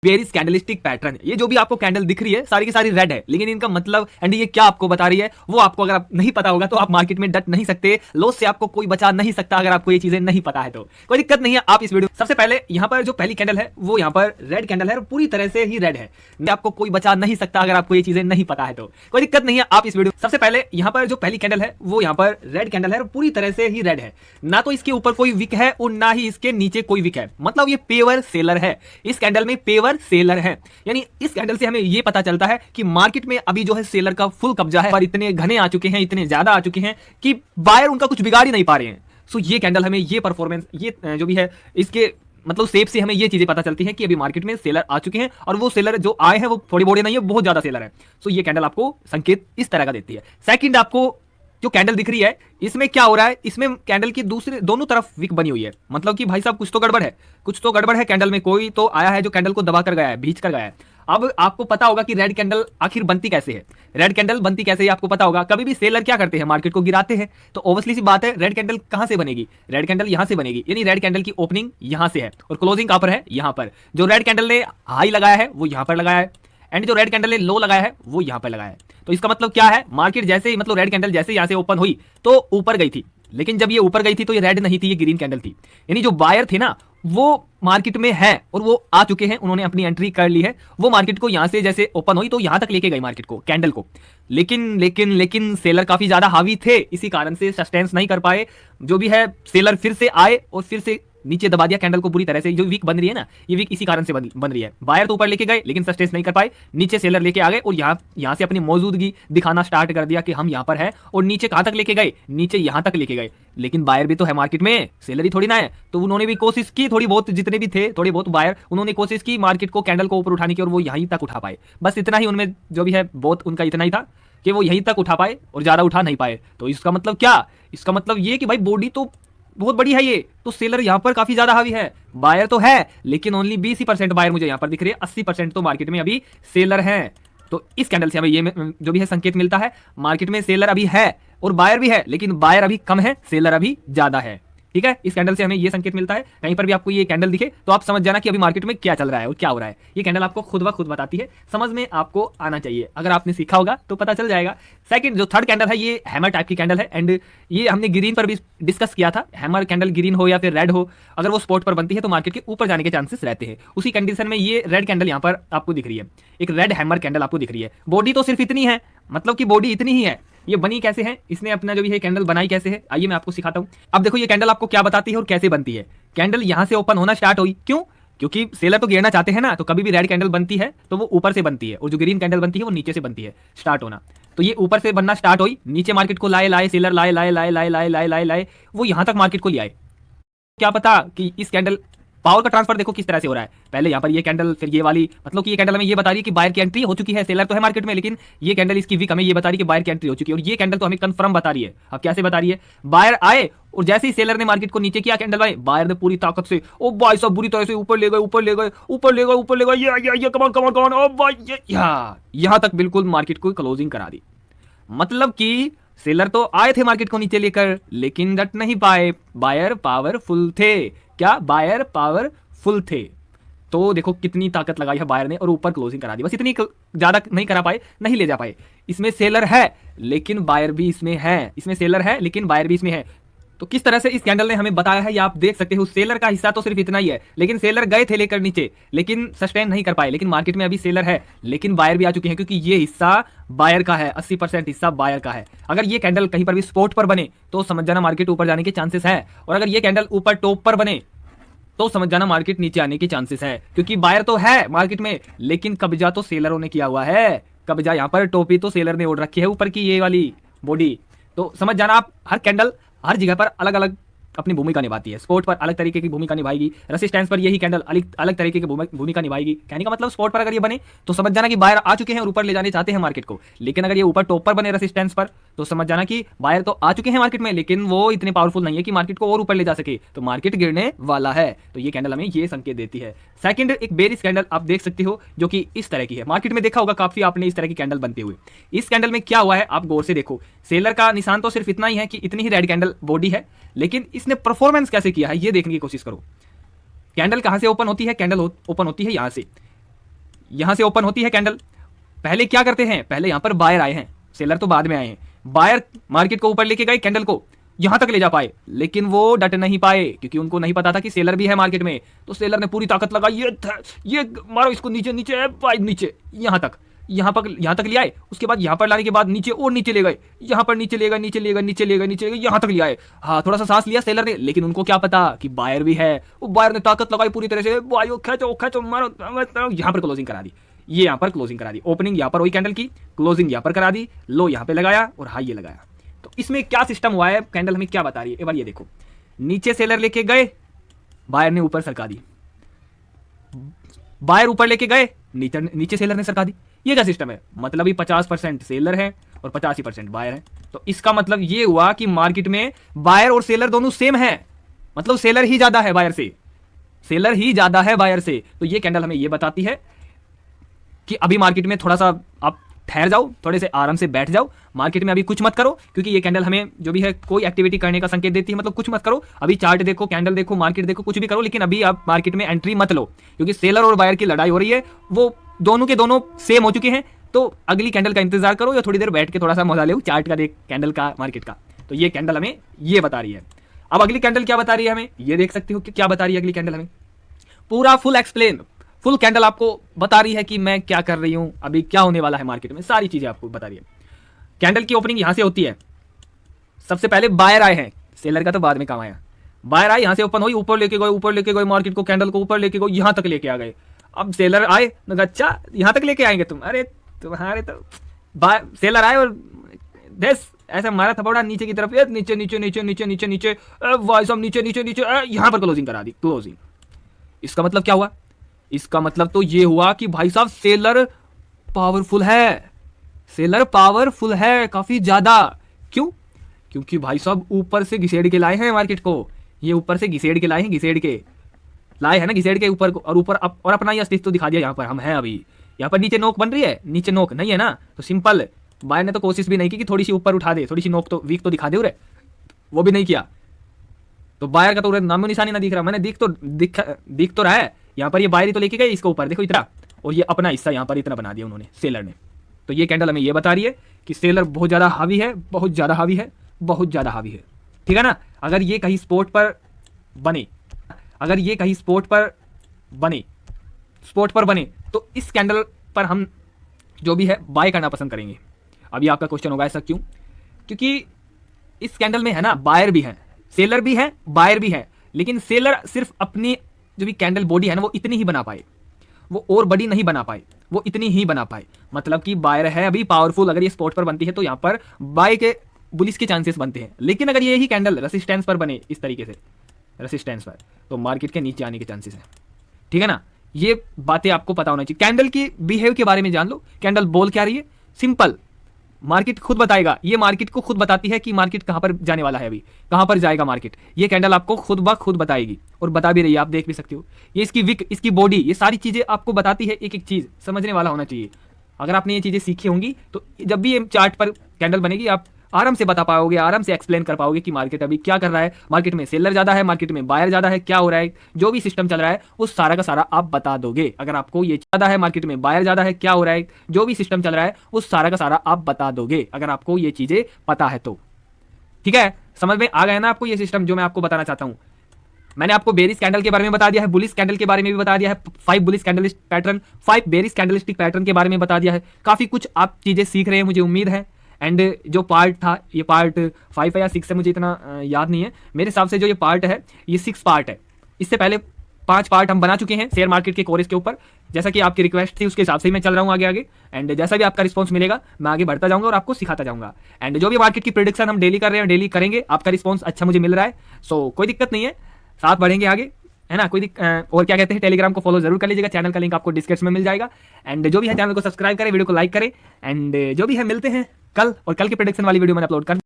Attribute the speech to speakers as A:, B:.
A: Berries candlestick pattern. ये जो भी आपको कैंडल दिख रही है सारी की सारी रेड है, लेकिन इनका मतलब एंड ये क्या आपको बता रही है वो आपको अगर आप नहीं पता होगा तो आप मार्केट में डट नहीं सकते, लॉस से आपको कोई बचा नहीं सकता अगर आपको ये चीजें नहीं पता है तो कोई दिक्कत नहीं है। आप इस वीडियो सबसे पहले यहाँ पर जो पहली कैंडल है वो यहाँ पर रेड कैंडल है और पूरी तरह से ही रेड है, आपको कोई बचा नहीं सकता अगर आपको ये चीजें नहीं पता है तो कोई दिक्कत नहीं है। आप इस वीडियो सबसे पहले यहाँ पर जो पहली कैंडल है वो यहाँ पर रेड कैंडल है और पूरी तरह से ही रेड है, ना तो इसके ऊपर कोई विक है और ना ही इसके नीचे कोई विक है, मतलब ये पेवर सेलर है। इस कैंडल में पेवर सेलर है, यानी इस कैंडल से हमें यह पता चलता है कि मार्केट में अभी जो है सेलर का फुल कब्जा है और इतने घने आ चुके हैं, इतने ज्यादा आ चुके हैं कि बायर उनका कुछ बिगाड़ ही नहीं पा रहे हैं। सो ये कैंडल हमें ये परफॉर्मेंस, ये जो भी है इसके मतलब शेप से हमें ये चीजें पता चलती हैं कि अभी मार्केट में सेलर आ चुके हैं और वो सेलर जो आए हैं वो थोड़ी बड़े नहीं है, बहुत ज्यादा सेलर है। सो ये कैंडल आपको संकेत इस तरह का देती है। सेकंड, आपको जो कैंडल दिख रही है इसमें क्या हो रहा है, इसमें कैंडल की दूसरे दोनों तरफ विक बनी हुई है, मतलब कि भाई साहब कुछ तो गड़बड़ है, कुछ तो गड़बड़ है कैंडल में, कोई तो आया है जो कैंडल को दबा कर गया है, भींच कर गया है। अब आपको पता होगा कि रेड कैंडल आखिर बनती कैसे है, रेड कैंडल बनती कैसे है आपको पता होगा। कभी भी सेलर क्या करते हैं, मार्केट को गिराते हैं, तो ऑब्वियसली सी बात है रेड कैंडल कहां से बनेगी, रेड कैंडल यहां से बनेगी, यानी रेड कैंडल की ओपनिंग यहां से है और क्लोजिंग कहां पर है, यहां पर। जो रेड कैंडल ने हाई लगाया है वो यहां पर लगाया है एंड जो रेड कैंडल ने लो लगाया है वो यहां पर लगाया है। तो इसका मतलब क्या है, मार्केट जैसे ही मतलब रेड कैंडल जैसे यहां से ओपन हुई तो ऊपर गई थी, लेकिन जब ये ऊपर गई थी तो ये रेड नहीं थी, ये ग्रीन कैंडल थी। यानी जो बायर थे ना वो मार्केट में है और वो आ चुके हैं, उन्होंने अपनी एंट्री कर ली है। वो मार्केट को यहां से जैसे ओपन हुई तो यहां तक लेके गई मार्केट को, कैंडल को, लेकिन लेकिन लेकिन सेलर काफी ज्यादा हावी थे, इसी कारण से सस्टेंस नहीं कर पाए। जो भी है सेलर फिर से आए और फिर से नीचे दबा दिया कैंडल को पूरी तरह से। जो वीक बन रही है ना, ये वीक इसी कारण से बन रही है। बायर तो ऊपर लेके गए लेकिन सस्टेंस नहीं कर पाए, नीचे सेलर लेके आ गए और यहां से अपनी मौजूदगी दिखाना स्टार्ट कर दिया कि हम यहां पर है। और नीचे कहां तक लेके गए, नीचे यहां तक लेके गए, लेकिन बायर भी तो है मार्केट में, सेलर ही थोड़ी ना है। तो उन्होंने भी कोशिश की थोड़ी बहुत, जितने भी थे थोड़ी बहुत बायर, उन्होंने कोशिश की मार्केट को कैंडल को ऊपर उठाने की और वो यहीं तक उठा पाए। बस इतना ही उनमें जो भी है बहुत उनका इतना ही था कि वो यहीं तक उठा पाए और ज्यादा उठा नहीं पाए। तो इसका मतलब क्या, इसका मतलब ये कि भाई बॉडी तो बहुत बड़ी है ये, तो सेलर यहां पर काफी ज्यादा हावी है। बायर तो है लेकिन ओनली 20% बायर मुझे यहां पर दिख रही है, 80% तो मार्केट में अभी सेलर हैं। तो इस कैंडल से हमें ये जो भी है संकेत मिलता है, मार्केट में सेलर अभी है और बायर भी है, लेकिन बायर अभी कम है, सेलर अभी ज्यादा है। ठीक है, इस कैंडल से हमें ये संकेत मिलता है। कहीं पर भी आपको ये कैंडल दिखे तो आप समझ जाना कि अभी मार्केट में क्या चल रहा है और क्या हो रहा है। ये कैंडल आपको खुद ब खुद बताती है, समझ में आपको आना चाहिए, अगर आपने सीखा होगा तो पता चल जाएगा। सेकंड, जो थर्ड कैंडल है ये हैमर टाइप की कैंडल है एंड ये हमने ग्रीन पर भी डिस्कस किया था। हैमर कैंडल ग्रीन हो या फिर रेड हो, अगर वो स्पॉट पर बनती है तो मार्केट के ऊपर जाने के चांसेस रहते हैं। उसी कंडीशन में ये रेड कैंडल यहाँ पर आपको दिख रही है, एक रेड हैमर कैंडल आपको दिख रही है। बॉडी तो सिर्फ इतनी है, मतलब कि बॉडी इतनी ही है। ये बनी कैसे है, इसने अपना जो भी है कैंडल बनाई कैसे है, आइए मैं आपको सिखाता हूं। अब देखो ये कैंडल आपको क्या बताती है और कैसे बनती है। कैंडल यहां से ओपन होना स्टार्ट हुई, क्यों, क्योंकि सेलर तो गिरना चाहते हैं ना, तो कभी भी रेड कैंडल बनती है तो वो ऊपर से बनती है और जो ग्रीन कैंडल बनती है वो नीचे से बनती है स्टार्ट होना। तो ये ऊपर से बनना स्टार्ट हुई, नीचे मार्केट को लाए सेलर लाए, वो यहां तक मार्केट को ले आए। क्या पता कि इस कैंडल पावर का ट्रांसफर देखो किस तरह से हो रहा है, पहले यहां पर ये कैंडल फिर ये वाली, मतलब कि ये कैंडल हमें ये बता रही है कि बायर की एंट्री हो चुकी है, सेलर तो है मार्केट में, लेकिन ये कैंडल इसकी वीक हमें ये बता रही है कि बायर की एंट्री हो चुकी है। और ये कैंडल तो हमें कंफर्म बता रही है। अब कैसे बता रही है, बायर आए और जैसे ही सेलर ने मार्केट को नीचे किया कैंडल आए, बायर ने पूरी ताकत से ओ भाई साहब बुरी तरह से ऊपर ले गए, ये कमान ओ भाई ये यहां तक बिल्कुल मार्केट को क्लोजिंग करा दी। मतलब कि सेलर तो आए थे मार्केट को नीचे लेकर लेकिन डट नहीं पाए, बायर पावरफुल थे। क्या, बायर पावरफुल थे। तो देखो कितनी ताकत लगाई है बायर ने और ऊपर क्लोजिंग करा दी। बस इतनी ज्यादा नहीं करा पाए, नहीं ले जा पाए। इसमें सेलर है लेकिन बायर भी इसमें है, इसमें सेलर है लेकिन बायर भी इसमें है। तो किस तरह से इस कैंडल ने हमें बताया है ये आप देख सकते हो। सेलर का हिस्सा तो सिर्फ इतना ही है, लेकिन सेलर गए थे लेकर नीचे लेकिन सस्टेन नहीं कर पाए। लेकिन मार्केट में अभी सेलर है लेकिन बायर भी आ चुके हैं, क्योंकि ये हिस्सा बायर का है, 80% हिस्सा बायर का है। अगर ये कैंडल कहीं पर भी स्पॉट पर बने तो समझ जाना मार्केट ऊपर जाने के चांसेस है, और अगर ये कैंडल ऊपर टॉप पर बने तो समझ जाना मार्केट नीचे आने की चांसेस है। क्योंकि बायर तो है मार्केट में लेकिन कब्जा तो सेलरों ने किया हुआ है, कब्जा यहाँ पर टोपी तो सेलर ने ओढ़ रखी है ऊपर की ये वाली बॉडी। तो समझ जाना आप, हर कैंडल हर जगह पर अलग अलग अपनी भूमिका निभाती है। स्पोर्ट पर अलग तरीके की भूमिका निभाएगी, रेसिस्टेंस पर यही कैंडल अलग तरीके की भूमिका निभाएगी। कहने का मतलब स्पोर्ट पर अगर ये बने तो समझ जाना कि बायर आ चुके हैं और ऊपर ले जाने चाहते हैं मार्केट को, लेकिन अगर ये ऊपर टॉप पर बने रेसिस्टेंस पर तो समझ जाना कि बायर तो आ चुके हैं मार्केट में लेकिन वो इतने पावरफुल नहीं है कि मार्केट को और ऊपर ले जा सके, तो मार्केट गिरने वाला है। तो ये कैंडल हमें ये संकेत देती है। सेकंड, एक बेरिश कैंडल आप देख सकते हो जो कि इस तरह की है। मार्केट में देखा होगा काफी आपने इस तरह की कैंडल बनते हुए। इस कैंडल में क्या हुआ है आप गौर से देखो, सेलर का निशान तो सिर्फ इतना ही है कि इतनी ही रेड कैंडल बॉडी है, लेकिन इसने परफॉर्मेंस कैसे किया है ये देखने की कोशिश करो। कैंडल कहां से ओपन होती है, कैंडल ओपन होती है यहां से, यहां से ओपन होती है कैंडल। पहले क्या करते हैं, पहले यहां पर बायर आए हैं, सेलर तो बाद में आए हैं। बायर मार्केट को ऊपर लेके गए, कैंडल को यहां तक ले जा पाए, लेकिन वो डट नहीं पाए क्योंकि उनको नहीं पता था कि सेलर भी है मार्केट में। तो सेलर ने पूरी ताकत लगाई, ये मारो इसको, नीचे नीचे नीचे, यहां तक ले आए। उसके बाद यहां पर लाने के बाद नीचे और नीचे ले गए, यहां पर नीचे ले गए, नीचे ले गए, नीचे ले गए, नीचे ले गए, यहां तक ले आए। हाँ, थोड़ा सा सांस लिया सेलर ने, लेकिन उनको क्या पता कि बायर भी है। वो बायर ने ताकत लगाई पूरी तरह से, खींचो खींचो मारो, यहां पर क्लोजिंग करा दी। ये यहां पर क्लोजिंग करा दी, ओपनिंग यहां पर वही कैंडल की, क्लोजिंग यहां पर करा दी, लो यहां पे लगाया और हाई ये लगाया। तो इसमें क्या सिस्टम हुआ है, कैंडल हमें क्या बता रही है, एक बार ये देखो। नीचे सेलर लेके गए, बायर ने ऊपर सरका दी, बायर ऊपर लेके गए, नीचे सेलर ने सरका दी। ये क्या सिस्टम है, मतलब ही 50% सेलर है और 85% बायर है। तो इसका मतलब ये हुआ कि मार्केट में बायर और सेलर दोनों सेम है, मतलब सेलर ही ज्यादा है बायर से, सेलर ही ज्यादा है बायर से। तो ये कैंडल हमें ये बताती है कि अभी मार्केट में थोड़ा सा आप ठहर जाओ, थोड़े से आराम से बैठ जाओ, मार्केट में अभी कुछ मत करो, क्योंकि ये कैंडल हमें जो भी है कोई एक्टिविटी करने का संकेत देती है, मतलब कुछ मत करो अभी, चार्ट देखो, कैंडल देखो, मार्केट देखो, कुछ भी करो, लेकिन अभी आप मार्केट में एंट्री मत लो, क्योंकि सेलर और बायर की लड़ाई हो रही है, वो दोनों के दोनों सेम हो चुके हैं। तो अगली कैंडल का इंतजार करो या थोड़ी देर बैठ के थोड़ा सा मजा लो चार्ट का, देख कैंडल का, मार्केट का। तो ये कैंडल हमें ये बता रही है। अब अगली कैंडल क्या बता रही है हमें, ये देख सकते हो कि क्या बता रही है अगली कैंडल हमें, पूरा फुल कैंडल आपको बता रही है कि मैं क्या कर रही हूं, अभी क्या होने वाला है मार्केट में, सारी चीजें आपको बता रही है। कैंडल की ओपनिंग यहां से होती है, सबसे पहले बायर आए हैं, सेलर का तो बाद में काम आया। बायर आए, यहां से ओपन हुई, ऊपर लेके गए मार्केट को, कैंडल को ऊपर लेके गए, यहां तक लेके आ गए। अब सेलर आए, अच्छा यहां तक लेके आएंगे तुम, अरे तुम्हारे तो सेलर आए और देश ऐसा मारा थपड़ा नीचे की तरफ, नीचे नीचे नीचे नीचे नीचे नीचे, भाई साहब नीचे नीचे नीचे, यहां पर क्लोजिंग करा दी, क्लोजिंग। इसका मतलब क्या हुआ, इसका मतलब तो ये हुआ कि भाई साहब सेलर पावरफुल है, सेलर पावरफुल है काफी ज्यादा। क्यों, क्योंकि भाई साहब ऊपर से घिसेड़ के लाए हैं मार्केट को, ये ऊपर से घिसेड़ के लाए हैं, घिसेड़ के लाए हैं ना, घिसेड़ के ऊपर को, और ऊपर और अपना ये अस्तित्व दिखा दिया। यहाँ पर हम हैं अभी, यहाँ पर नीचे नोक बन रही है, नीचे नोक नहीं है ना, तो सिंपल बायर ने तो कोशिश भी नहीं की कि थोड़ी सी ऊपर उठा दे, थोड़ी सी नोक तो वीक तो दिखा दे, उरे वो भी नहीं किया। तो बायर का तो नामो निशानी ना दिख रहा, मैंने दिख तो रहा है, यहाँ पर ये बायर ही तो लेके गए इसको ऊपर, देखो इतना, और ये अपना हिस्सा यहाँ पर इतना बना दिया उन्होंने, सेलर ने। तो ये कैंडल हमें ये बता रही है कि सेलर बहुत ज्यादा हावी है, बहुत ज्यादा हावी है, बहुत ज्यादा हावी है, ठीक है ना। अगर ये कहीं स्पोर्ट पर बने, अगर ये कहीं स्पोर्ट पर बने तो इस कैंडल पर हम जो भी है बाय करना पसंद करेंगे। अभी आपका क्वेश्चन होगा ऐसा क्यों, क्योंकि इस कैंडल में है ना बायर भी है, सेलर भी है, बायर भी है, लेकिन सेलर सिर्फ अपनी जो भी कैंडल बॉडी है ना वो इतनी ही बना पाए, वो और बड़ी नहीं बना पाए, वो इतनी ही बना पाए। मतलब कि बायर है अभी पावरफुल, अगर ये स्पॉट पर बनती है तो यहाँ पर बाय के बुलिश के चांसेस बनते हैं। लेकिन अगर ये ही कैंडल रेसिस्टेंस पर बने इस तरीके से, रेसिस्टेंस पर, तो मार्केट के नीचे आने के चांसेस हैं, ठीक है ना। ये बातें आपको पता होना चाहिए। कैंडल की बिहेव के बारे में जान लो, कैंडल बोल क्या रही है, सिंपल मार्केट खुद बताएगा, ये मार्केट को खुद बताती है कि मार्केट कहां पर जाने वाला है, अभी कहां पर जाएगा मार्केट, ये कैंडल आपको खुद ब खुद बताएगी और बता भी रही है, आप देख भी सकते हो। ये इसकी विक, इसकी बॉडी, ये सारी चीजें आपको बताती है, एक एक चीज समझने वाला होना चाहिए। अगर आपने ये चीजें सीखी होंगी तो जब भी ये चार्ट पर कैंडल बनेगी आप आराम से बता पाओगे, आराम से एक्सप्लेन कर पाओगे कि मार्केट अभी क्या कर रहा है, मार्केट में सेलर ज्यादा है, मार्केट में बायर ज्यादा है, क्या हो रहा है, जो भी सिस्टम चल रहा है वो सारा का सारा आप बता दोगे। अगर आपको ये ज्यादा है, मार्केट में बायर ज्यादा है, क्या हो रहा है, जो भी सिस्टम चल रहा है वो सारा का सारा आप बता दोगे, अगर आपको ये चीजें पता है तो, ठीक है। समझ में आ गया ना आपको ये सिस्टम जो मैं आपको बताना चाहता हूं। मैंने आपको बेरिश कैंडल के बारे में बता दिया है, बुलिश कैंडल के बारे में भी बता दिया है, 5 bullish candlestick pattern, 5 bearish candlestick pattern के बारे में बता दिया है। काफी कुछ आप चीजें सीख रहे हैं मुझे उम्मीद है। एंड जो पार्ट था, ये पार्ट 5 है या 6 है मुझे इतना याद नहीं है, मेरे हिसाब से जो ये पार्ट है ये 6 पार्ट है। इससे पहले 5 पार्ट हम बना चुके हैं शेयर मार्केट के कोर्स के ऊपर, जैसा कि आपकी रिक्वेस्ट थी उसके हिसाब से ही मैं चल रहा हूँ आगे आगे। एंड जैसा भी आपका रिस्पॉन्स मिलेगा मैं आगे बढ़ता जाऊंगा और आपको सिखाता जाऊंगा। एंड जो भी मार्केट की प्रेडिक्शन हम डेली कर रहे हैं, डेली करेंगे, आपका रिस्पॉन्स अच्छा मुझे मिल रहा है, सो कोई दिक्कत नहीं है, साथ बढ़ेंगे आगे, है ना। और क्या कहते हैं, टेलीग्राम को फॉलो जरूर कर लीजिएगा, चैनल का लिंक आपको डिस्क्रिप्शन में मिल जाएगा। एंड जो भी है चैनल को सब्सक्राइब करें, वीडियो को लाइक करें, एंड जो भी है मिलते हैं कल, और कल की प्रेडिक्शन वाली वीडियो मैंने अपलोड कर